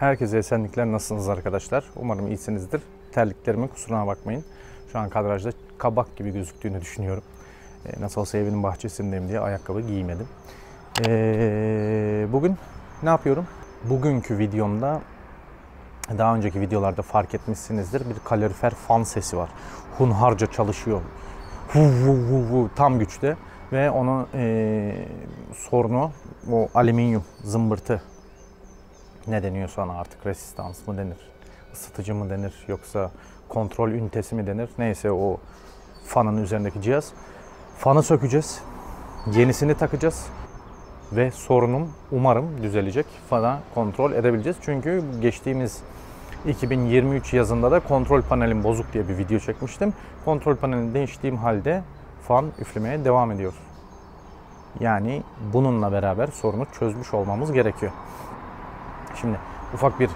Herkese esenlikler, nasılsınız arkadaşlar? Umarım iyisinizdir. Terliklerimin kusuruna bakmayın. Şu an kadrajda kabak gibi gözüktüğünü düşünüyorum. Nasıl olsa evinin bahçesindeyim diye ayakkabı giymedim. Bugün ne yapıyorum? Bugünkü videomda daha önceki videolarda fark etmişsinizdir. Bir kalorifer fan sesi var. Hunharca çalışıyor. Tam güçte. Ve onun sorunu o alüminyum zımbırtı. Ne deniyorsa ona artık, resistans mı denir, ısıtıcı mı denir, yoksa kontrol ünitesi mi denir, neyse o fanın üzerindeki cihaz. Fanı sökeceğiz, yenisini takacağız ve sorunum umarım düzelecek. Fana kontrol edebileceğiz. Çünkü geçtiğimiz 2023 yazında da kontrol panelim bozuk diye bir video çekmiştim. Kontrol panelini değiştiğim halde fan üflemeye devam ediyor. Yani bununla beraber sorunu çözmüş olmamız gerekiyor. Şimdi ufak bir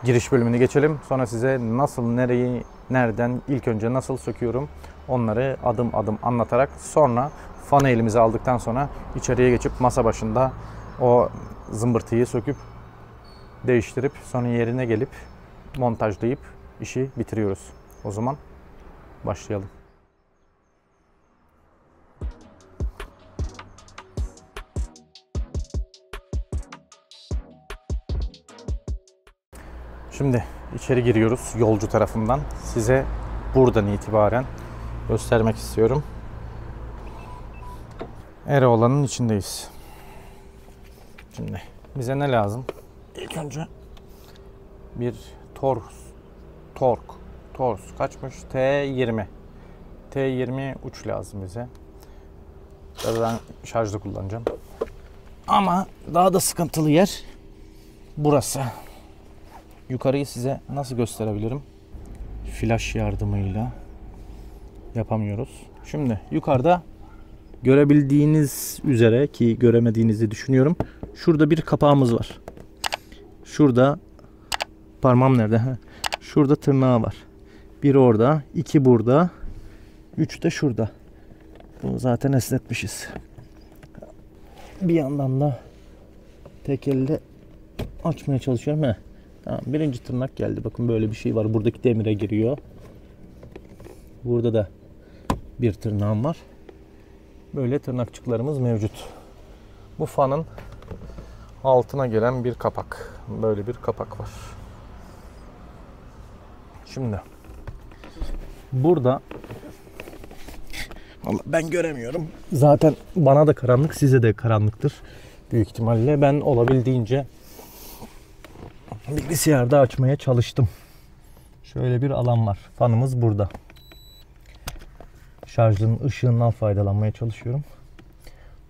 giriş bölümünü geçelim. Sonra size nasıl, nereyi, nereden, ilk önce nasıl söküyorum onları adım adım anlatarak, sonra fanı elimize aldıktan sonra içeriye geçip masa başında o zımbırtıyı söküp değiştirip sonra yerine gelip montajlayıp işi bitiriyoruz. O zaman başlayalım. Şimdi içeri giriyoruz yolcu tarafından. Size buradan itibaren göstermek istiyorum. Ereoğlan'ın içindeyiz. Şimdi bize ne lazım? İlk önce bir tork kaçmış? T20 uç lazım bize. Ben şarjda kullanacağım. Ama daha da sıkıntılı yer burası. Yukarıyı size nasıl gösterebilirim? Flash yardımıyla yapamıyoruz. Şimdi yukarıda görebildiğiniz üzere, ki göremediğinizi düşünüyorum, şurada bir kapağımız var. Şurada parmağım nerede? Şurada tırnağı var. Bir orada, iki burada, üç de şurada. Bunu zaten esnetmişiz. Bir yandan da tek elle açmaya çalışıyorum. Tamam, birinci tırnak geldi. Bakın böyle bir şey var. Buradaki demire giriyor. Burada da bir tırnağım var. Böyle tırnakçıklarımız mevcut. Bu fanın altına gelen bir kapak. Böyle bir kapak var. Şimdi burada vallahi ben göremiyorum. Zaten bana da karanlık, size de karanlıktır büyük ihtimalle. Ben olabildiğince bilgisayarda açmaya çalıştım. Şöyle bir alan var. Fanımız burada. Şarjın ışığından faydalanmaya çalışıyorum.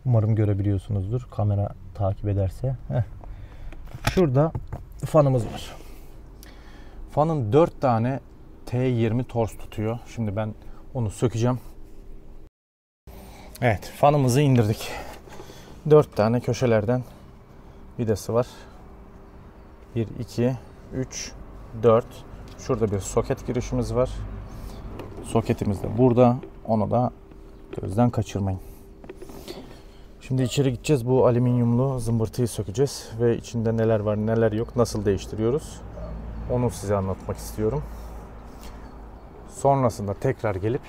Umarım görebiliyorsunuzdur. Kamera takip ederse. Şurada fanımız var. Fanın 4 tane T20 tors tutuyor. Şimdi ben onu sökeceğim. Evet, fanımızı indirdik. 4 tane köşelerden vidası var. 1, 2, 3, 4. Şurada bir soket girişimiz var. Soketimiz de burada. Onu da gözden kaçırmayın. Şimdi içeri gideceğiz. Bu alüminyumlu zımbırtıyı sökeceğiz. Ve içinde neler var neler yok, nasıl değiştiriyoruz, onu size anlatmak istiyorum. Sonrasında tekrar gelip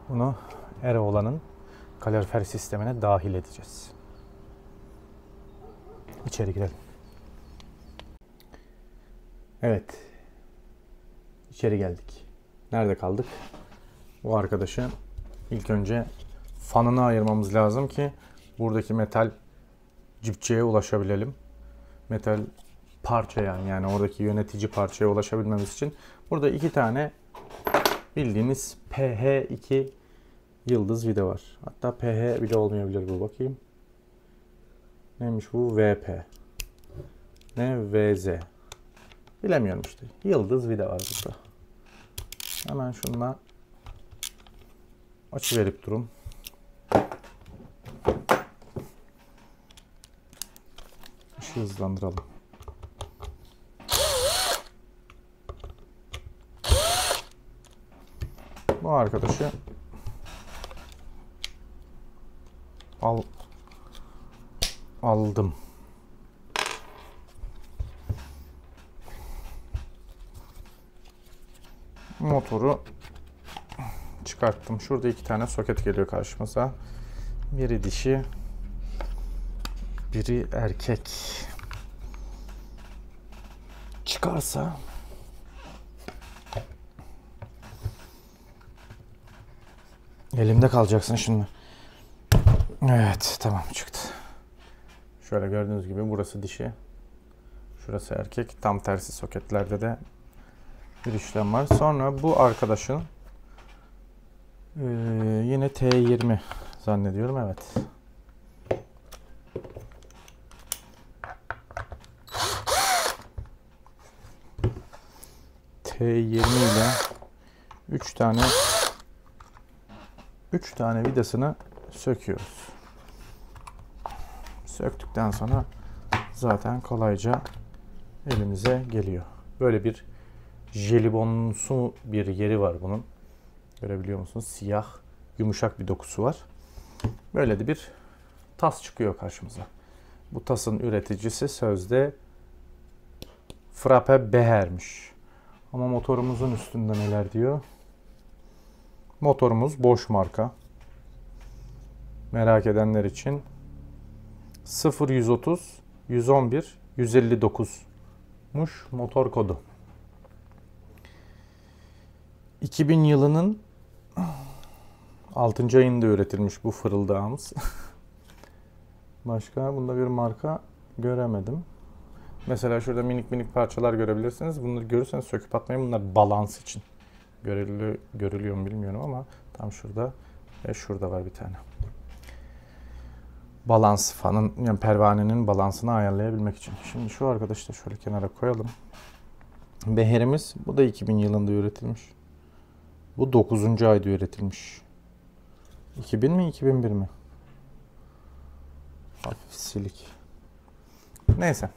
bunu Ereoğlan'ın kalorifer sistemine dahil edeceğiz. İçeri girelim. Evet. İçeri geldik. Nerede kaldık? Bu arkadaşı ilk önce fanını ayırmamız lazım ki buradaki metal cipçeye ulaşabilelim. Metal parça yani oradaki yönetici parçaya ulaşabilmemiz için burada 2 tane bildiğiniz PH2 yıldız vida var. Hatta PH bile olmayabilir bu, bakayım. Neymiş bu? VP. Ne? VZ. Bilemiyorum işte. Yıldız vida var burada. Hemen şununla açıverip durum. İşi hızlandıralım. Bu arkadaşı aldım. motoru çıkarttım. Şurada 2 tane soket geliyor karşımıza. Biri dişi, biri erkek. Çıkarsa elimde kalacaksın şimdi. Evet, tamam, çıktı. Şöyle gördüğünüz gibi burası dişi. Şurası erkek. Tam tersi soketlerde de bir işlem var. Sonra bu arkadaşın yine T20 zannediyorum. Evet. T20 ile 3 tane vidasını söküyoruz. Söktükten sonra zaten kolayca elimize geliyor. Böyle bir jelibonsu bir yeri var bunun. Görebiliyor musunuz? Siyah, yumuşak bir dokusu var. Böyle de bir tas çıkıyor karşımıza. Bu tasın üreticisi sözde Frappe Beher'miş. Ama motorumuzun üstünde neler diyor? Motorumuz Bosch marka. Merak edenler için 0130 111 159'muş motor kodu. 2000 yılının 6. ayında üretilmiş bu fırıldağımız. Başka bunda bir marka göremedim. Mesela şurada minik minik parçalar görebilirsiniz. Bunları görürseniz söküp atmayın. Bunlar balans için. Görülüyor mu bilmiyorum ama tam şurada ve şurada var bir tane. Balans fanın, yani pervanenin balansını ayarlayabilmek için. Şimdi şu arkadaşı da şöyle kenara koyalım. Beherimiz, bu da 2000 yılında üretilmiş. Bu 9. ayda üretilmiş. 2000 mi 2001 mi? Hafif silik. Neyse.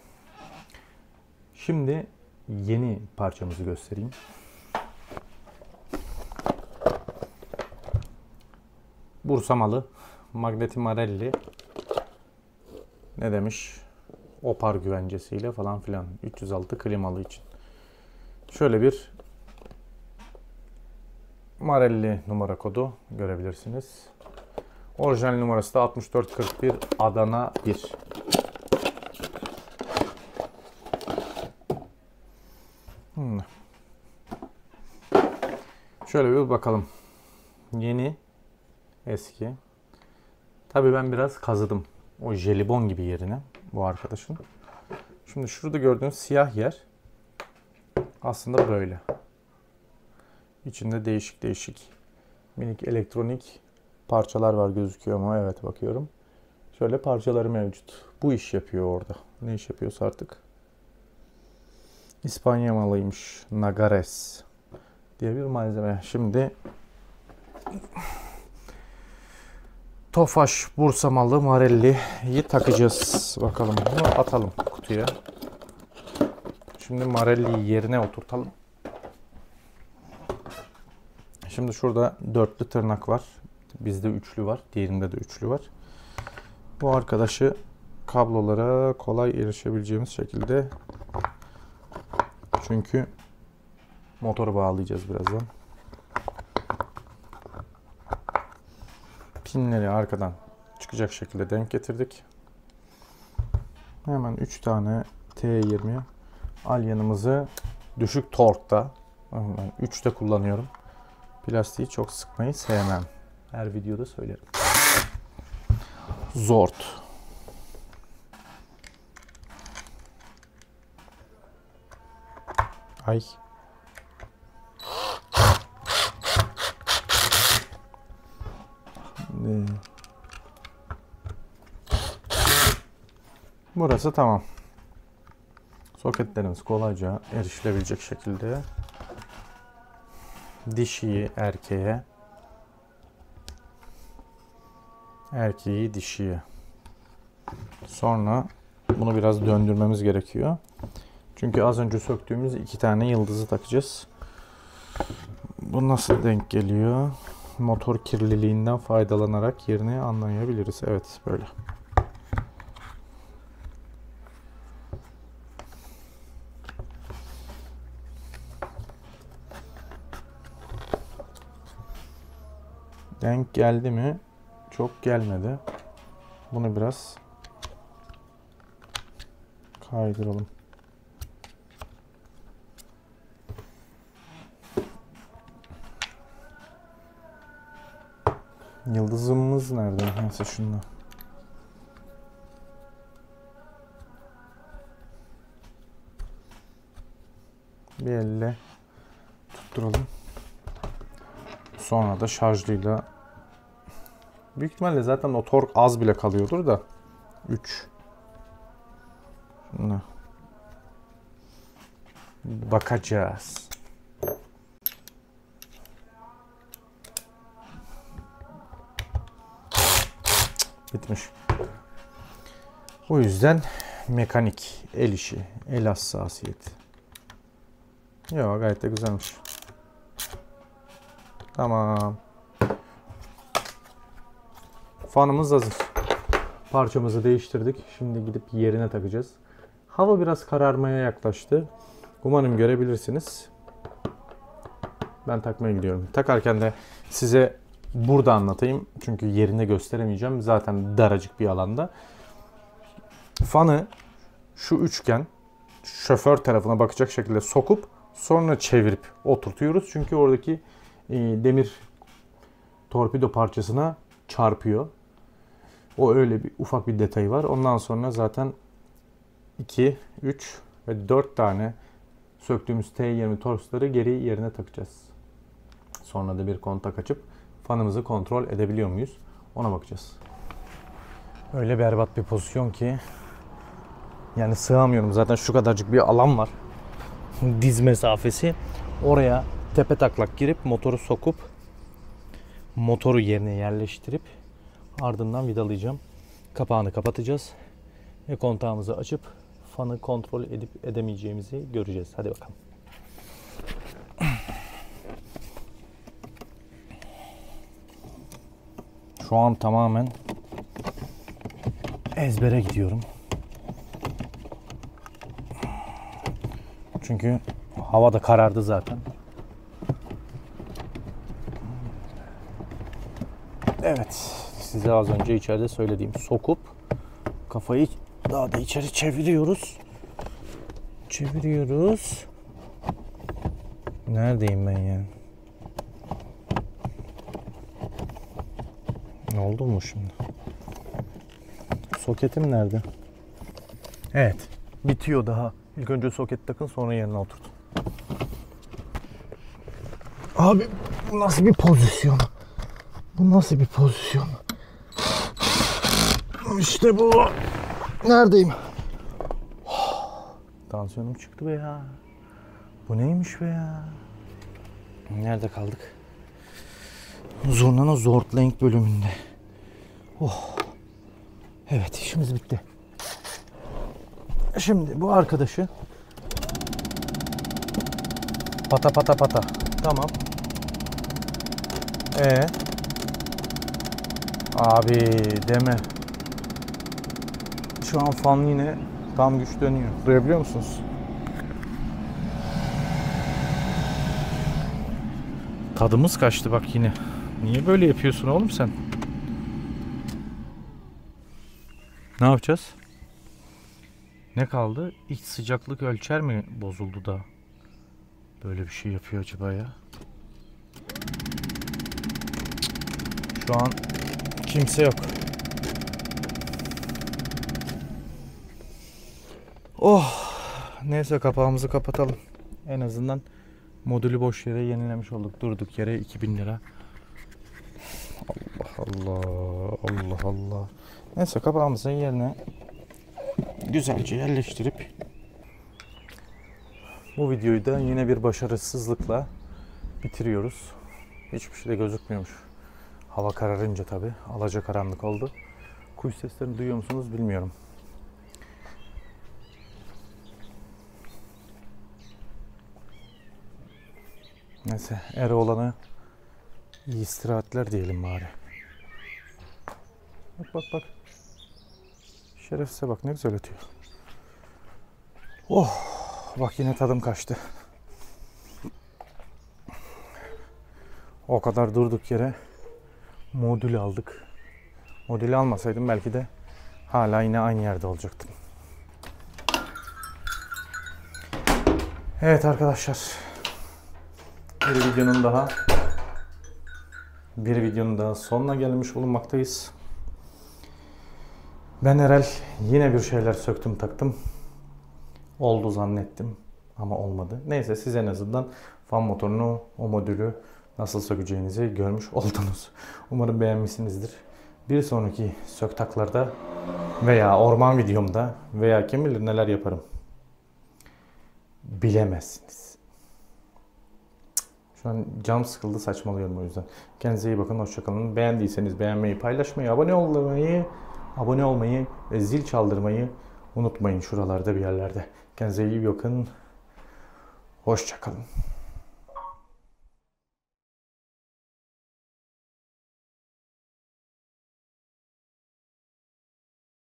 Şimdi yeni parçamızı göstereyim. Bursa malı Magneti Marelli. Ne demiş? Opar güvencesiyle falan filan. 306 klimalı için. Şöyle bir Marelli numara kodu görebilirsiniz. Orijinal numarası da 6441 Adana 1. Şöyle bir bakalım. Yeni, eski. Tabii ben biraz kazıdım. O jelibon gibi yerine bu arkadaşın. Şimdi şurada gördüğünüz siyah yer aslında böyle. İçinde değişik değişik minik elektronik parçalar var, gözüküyor mu? Evet, bakıyorum. Şöyle parçaları mevcut. Bu iş yapıyor orada. Ne iş yapıyorsa artık. İspanya malıymış. Nagares diye bir malzeme. Şimdi Tofaş Bursa malı Marelli'yi takacağız. Bakalım, bunu atalım kutuya. Şimdi Marelli'yi yerine oturtalım. Şimdi şurada dörtlü tırnak var. Bizde üçlü var. Diğerinde de üçlü var. Bu arkadaşı kablolara kolay erişebileceğimiz şekilde, çünkü motoru bağlayacağız birazdan. Pinleri arkadan çıkacak şekilde denk getirdik. Hemen 3 tane T20 alyanımızı düşük torkta, ben 3'te kullanıyorum. Plastiği çok sıkmayı sevmem. Her videoda söylerim. Zort. Ay. Burası tamam. Soketlerimiz kolayca erişilebilecek şekilde. Dişiyi erkeğe, erkeği dişiye. Sonra bunu biraz döndürmemiz gerekiyor. Çünkü az önce söktüğümüz 2 tane yıldızı takacağız. Bu nasıl denk geliyor? Motor kirliliğinden faydalanarak yerini anlayabiliriz. Evet, böyle. Denk geldi mi? Çok gelmedi. Bunu biraz kaydıralım. Yıldızımız nerede? Neyse şununla. Bir elle tutturalım. Sonra da şarjlıyla. Büyük ihtimalle zaten o tork az bile kalıyordur da. 3. Şuna. Bakacağız. Bitmiş. O yüzden mekanik, el işi, el hassasiyeti. Yok, gayet de güzelmiş. Tamam. Fanımız hazır. Parçamızı değiştirdik. Şimdi gidip yerine takacağız. Hava biraz kararmaya yaklaştı. Umarım görebilirsiniz. Ben takmaya gidiyorum. Takarken de size burada anlatayım. Çünkü yerinde gösteremeyeceğim. Zaten daracık bir alanda. Fanı şu üçgen şoför tarafına bakacak şekilde sokup sonra çevirip oturtuyoruz. Çünkü oradaki demir torpido parçasına çarpıyor. O öyle bir ufak bir detayı var. Ondan sonra zaten 2, 3 ve 4 tane söktüğümüz T20 torksları geri yerine takacağız. Sonra da bir kontak açıp fanımızı kontrol edebiliyor muyuz? Ona bakacağız. Öyle berbat bir pozisyon ki yani sığamıyorum. Zaten şu kadarcık bir alan var. Diz mesafesi. Oraya tepe taklak girip motoru sokup motoru yerine yerleştirip ardından vidalayacağım. Kapağını kapatacağız ve kontağımızı açıp fanı kontrol edip edemeyeceğimizi göreceğiz. Hadi bakalım. Şu an tamamen ezbere gidiyorum. Çünkü hava da karardı zaten. Evet, size az önce içeride söylediğim sokup kafayı daha da içeri çeviriyoruz. Neredeyim ben ya? Ne oldu mu şimdi? Soketim nerede? Evet, bitiyor daha. İlk önce soket takın, sonra yerine oturtun. Abi bu nasıl bir pozisyon? Bu nasıl bir pozisyon? İşte bu. Neredeyim? Tansiyonum çıktı be ya. Bu neymiş be ya? Nerede kaldık? Zurna'nın Zortlenk bölümünde. Oh. Evet, işimiz bitti. Şimdi bu arkadaşı pata pata pata. Tamam. Abi deme. Şu an fan yine tam güç dönüyor. Duyabiliyor musunuz? Tadımız kaçtı bak yine. Niye böyle yapıyorsun oğlum sen? Ne yapacağız? Ne kaldı? İç sıcaklık ölçer mi bozuldu da böyle bir şey yapıyor acaba ya? Şu an kimse yok. Oh! Neyse kapağımızı kapatalım. En azından modülü boş yere yenilemiş olduk. Durduk yere 2000 lira. Allah Allah. Allah Allah. Neyse kapağımızı yerine güzelce yerleştirip bu videoyu da yine bir başarısızlıkla bitiriyoruz. Hiçbir şey de gözükmüyormuş. Hava kararınca tabi alacakaranlık oldu. Kuş seslerini duyuyor musunuz bilmiyorum. Neyse Eroğlan'a iyi istirahatler diyelim bari. Bak bak bak. Şerefsize bak ne güzel ötüyor. Oh bak yine tadım kaçtı. O kadar durduk yere Modül aldık. Modülü almasaydım belki de hala yine aynı yerde olacaktım. Evet arkadaşlar. Bir videonun daha sonuna gelmiş bulunmaktayız. Ben Erel yine bir şeyler söktüm taktım. Oldu zannettim ama olmadı. Neyse siz en azından fan motorunu, o modülü nasıl sökeceğinizi görmüş oldunuz. Umarım beğenmişsinizdir. Bir sonraki söktaklarda veya orman videomda veya kim bilir neler yaparım. Bilemezsiniz. Şu an canım sıkıldı, saçmalıyorum o yüzden. Kendinize iyi bakın, hoşça kalın. Beğendiyseniz beğenmeyi, paylaşmayı, abone olmayı ve zil çaldırmayı unutmayın şuralarda bir yerlerde. Kendinize iyi bakın. Hoşça kalın.